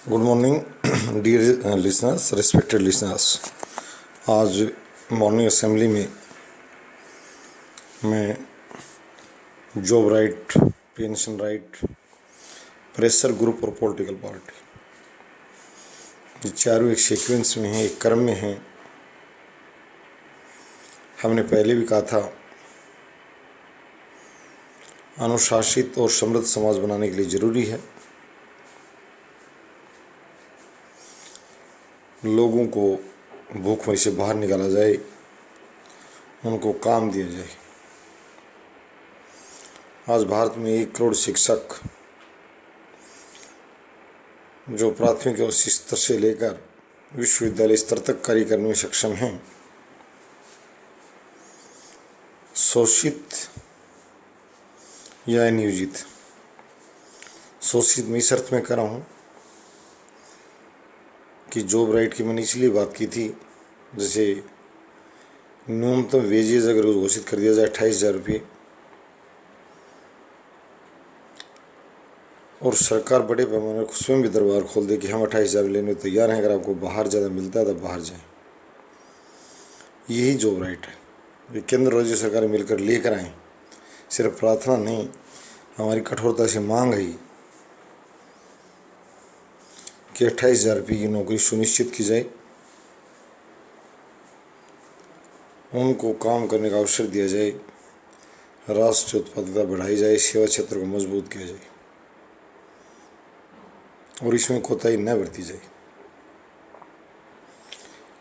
Good morning dear listeners, respected listeners. आज morning assembly में मैं job right, pension right, pressure group और political party, ये चारों एक सीक्वेंस में हैं, एक क्रम में हैं। हमने पहले भी कहा था, अनुशासित और समृद्ध समाज बनाने के लिए ज़रूरी है लोगों को भूखमरी से बाहर निकाला जाए, उनको काम दिया जाए। आज भारत में 1 करोड़ शिक्षक जो प्राथमिक और स्तर से लेकर विश्वविद्यालय स्तर तक कार्य करने में सक्षम हैं, शोषित या नियोजित। शोषित मैं इस अर्थ में कर रहा हूँ कि जॉब राइट की मैंने इसलिए बात की थी, जैसे न्यूनतम वेजेज अगर घोषित कर दिया जाए 28,000 रुपये, और सरकार बड़े पैमाने पर स्वयं भी दरबार खोल दे कि हम 28,000 लेने को तैयार हैं, अगर आपको बाहर ज़्यादा मिलता है तो बाहर जाएं। यही जॉब राइट है। ये केंद्र राज्य सरकार मिलकर लेकर आएँ, सिर्फ प्रार्थना नहीं, हमारी कठोरता से मांग है कि 28,000 रुपये की नौकरी सुनिश्चित की जाए, उनको काम करने का अवसर दिया जाए, राष्ट्रीय उत्पादकता बढ़ाई जाए, सेवा क्षेत्र को मजबूत किया जाए और इसमें कोताही न बरती जाए।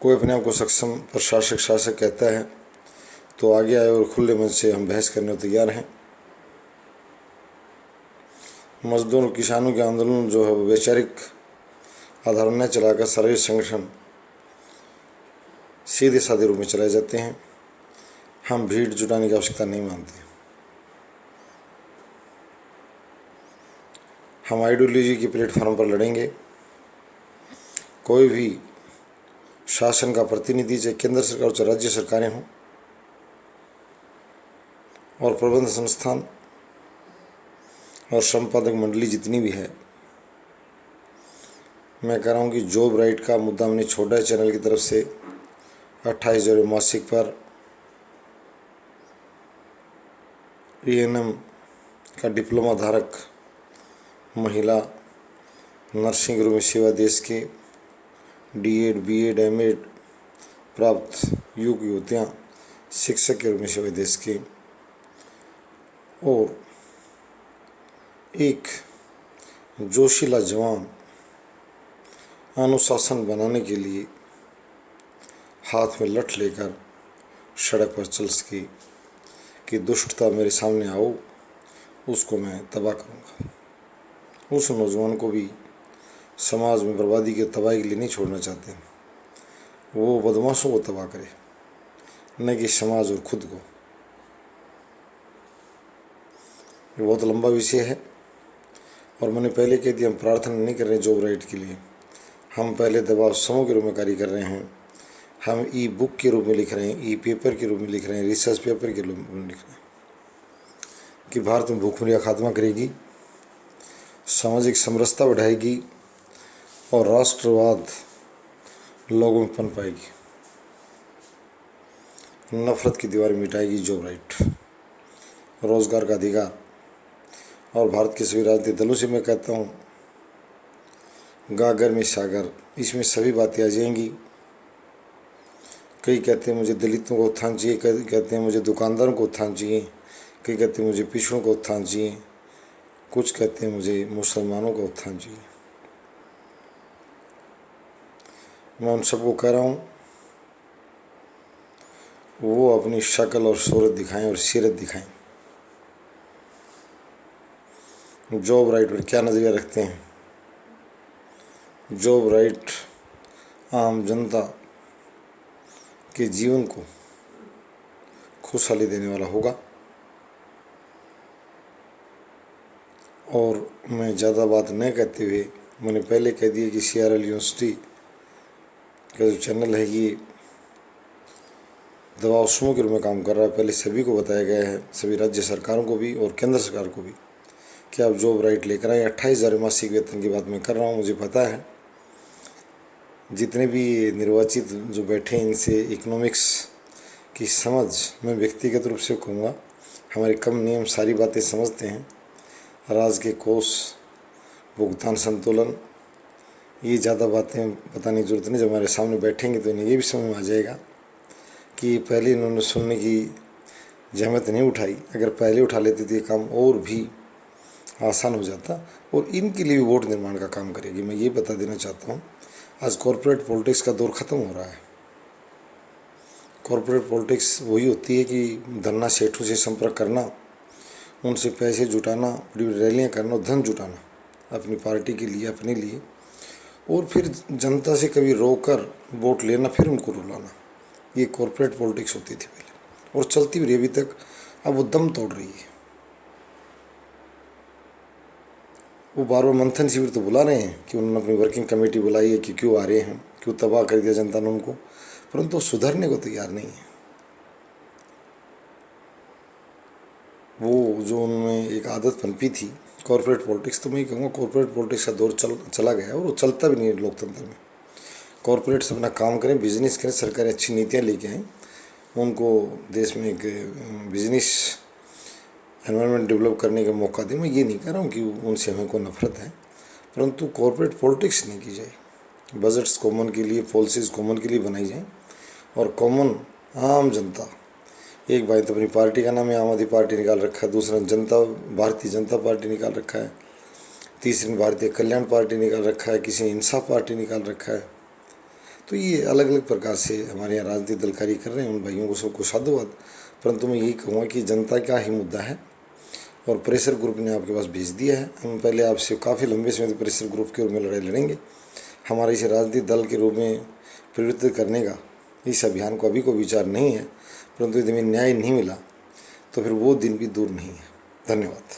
कोई अपने आप को सक्षम प्रशासक शासक कहता है तो आगे आए और खुले मन से हम बहस करने को तैयार हैं। मजदूर और किसानों के आंदोलन जो है वो वैचारिक आधार न चलाकर सार्वजनिक संगठन सीधे साधे रूप में चलाए जाते हैं। हम भीड़ जुटाने की आवश्यकता नहीं मानते। हम आइडियोलॉजी के प्लेटफॉर्म पर लड़ेंगे। कोई भी शासन का प्रतिनिधि, चाहे केंद्र सरकार चाहे राज्य सरकारें हों और प्रबंध संस्थान और संपादक मंडली जितनी भी है, मैं कह रहा हूँ कि जॉब राइट का मुद्दा हमने छोटा है चैनल की तरफ से 28,000 मासिक पर एएनएम का डिप्लोमा धारक महिला नर्सिंग रूप में सेवा देश के डीएड, बीएड, एमएड प्राप्त युवक युवतियाँ शिक्षक के रूप में सेवा देश के, और एक जोशीला जवान अनुशासन बनाने के लिए हाथ में लठ लेकर सड़क पर चल सके कि दुष्टता मेरे सामने आओ, उसको मैं तबाह करूँगा। उस नौजवान को भी समाज में बर्बादी के तबाही के लिए नहीं छोड़ना चाहते। वो बदमाशों को तबाह करे, न कि समाज और खुद को। ये बहुत लंबा विषय है और मैंने पहले कह दिया, हम प्रार्थना नहीं कर रहे जॉब राइट के लिए। हम पहले दबाव समूह के रूप में कार्य कर रहे हैं। हम ई बुक के रूप में लिख रहे हैं, ई पेपर के रूप में लिख रहे हैं, रिसर्च पेपर के रूप में लिख रहे हैं कि भारत में भूखमरी का खात्मा करेगी, सामाजिक समरसता बढ़ाएगी और राष्ट्रवाद लोगों में पन पाएगी, नफरत की दीवार मिटाएगी जॉब राइट, रोजगार का अधिकार। और भारत के सभी राजनीतिक दलों से मैं कहता हूँ, गागर में सागर, इसमें सभी बातें आ जाएंगी। कई कहते हैं मुझे दलितों को उत्थान चाहिए, कई कहते हैं मुझे दुकानदारों को उत्थान चाहिए, कई कहते हैं मुझे पिछड़ों को उत्थान चाहिए, कुछ कहते हैं मुझे मुसलमानों का उत्थान चाहिए। मैं उन सबको कह रहा हूँ, वो अपनी शक्ल और सूरत दिखाएं और सीरत दिखाएं। जॉब राइट पर क्या नज़रिया रखते हैं? जॉब राइट आम जनता के जीवन को खुशहाली देने वाला होगा। और मैं ज़्यादा बात न कहते हुए, मैंने पहले कह दिया कि सीआरएल यूनिवर्सिटी का जो चैनल है ये दबाव समूह के रूप में काम कर रहा है। पहले सभी को बताया गया है, सभी राज्य सरकारों को भी और केंद्र सरकार को भी, कि आप जॉब राइट लेकर आए। 28,000 मासिक वेतन की बात मैं कर रहा हूँ। मुझे पता है जितने भी निर्वाचित जो बैठे इनसे इकोनॉमिक्स की समझ, मैं व्यक्तिगत रूप से कहूँगा, हमारे कम नियम सारी बातें समझते हैं। राज्य के कोष, भुगतान संतुलन, ये ज़्यादा बातें बताने की जरूरत नहीं। जब हमारे सामने बैठेंगे तो इन्हें ये भी समझ में आ जाएगा कि पहले इन्होंने सुनने की जहमत नहीं उठाई। अगर पहले उठा लेते तो ये काम और भी आसान हो जाता और इनके लिए भी वोट निर्माण का काम करेगी। मैं ये बता देना चाहता हूँ, आज कॉरपोरेट पॉलिटिक्स का दौर ख़त्म हो रहा है। कॉरपोरेट पॉलिटिक्स वही होती है कि धन्ना सेठों से संपर्क करना, उनसे पैसे जुटाना, बड़ी रैलियाँ करना, धन जुटाना अपनी पार्टी के लिए, अपने लिए, और फिर जनता से कभी रोकर वोट लेना, फिर उनको रुलाना। ये कॉरपोरेट पॉलिटिक्स होती थी पहले और चलती भी रही अभी तक। अब वो दम तोड़ रही है। वो बार बार मंथन शिविर तो बुला रहे हैं कि उन्होंने अपनी वर्किंग कमेटी बुलाई है कि क्यों आ रहे हैं, क्यों तबाह कर दिया जनता ने उनको, परंतु सुधरने को तैयार नहीं है। वो जो उनमें एक आदत पनपी थी कॉरपोरेट पॉलिटिक्स, तो मैं ये कहूँगा कॉरपोरेट पॉलिटिक्स का दौर चला गया और वो चलता भी नहीं है लोकतंत्र में। कॉरपोरेट्स अपना काम करें, बिजनेस करें, सरकारें अच्छी नीतियाँ लेके आएँ, उनको देश में एक बिजनेस एनवायरनमेंट डेवलप करने का मौका दें। मैं ये नहीं कह रहा हूँ कि उनसे हमें कोई नफरत है, परंतु कॉरपोरेट पॉलिटिक्स नहीं की जाए। बजट्स कॉमन के लिए, पॉलिसीज़ कॉमन के लिए बनाई जाए और कॉमन आम जनता, एक भाई तो अपनी पार्टी का नाम है आम आदमी पार्टी निकाल रखा है, दूसरा जनता भारतीय जनता पार्टी निकाल रखा है, तीसरे ने भारतीय कल्याण पार्टी निकाल रखा है, किसी ने इंसाफ पार्टी निकाल रखा है। तो ये अलग अलग प्रकार से हमारे यहाँ राजनीतिक दल कार्य कर रहे हैं। उन भाइयों को सबको साधुवाद, परंतु मैं यही कहूँगा कि जनता का ही मुद्दा है और प्रेशर ग्रुप ने आपके पास भेज दिया है। हम पहले आपसे काफ़ी लंबे समय तक प्रेशर ग्रुप के रूप में लड़ाई लड़ेंगे। हमारे इसे राजनीतिक दल के रूप में प्रवृत्त करने का इस अभियान को अभी कोई विचार नहीं है, परंतु यदि हमें न्याय नहीं मिला तो फिर वो दिन भी दूर नहीं है। धन्यवाद।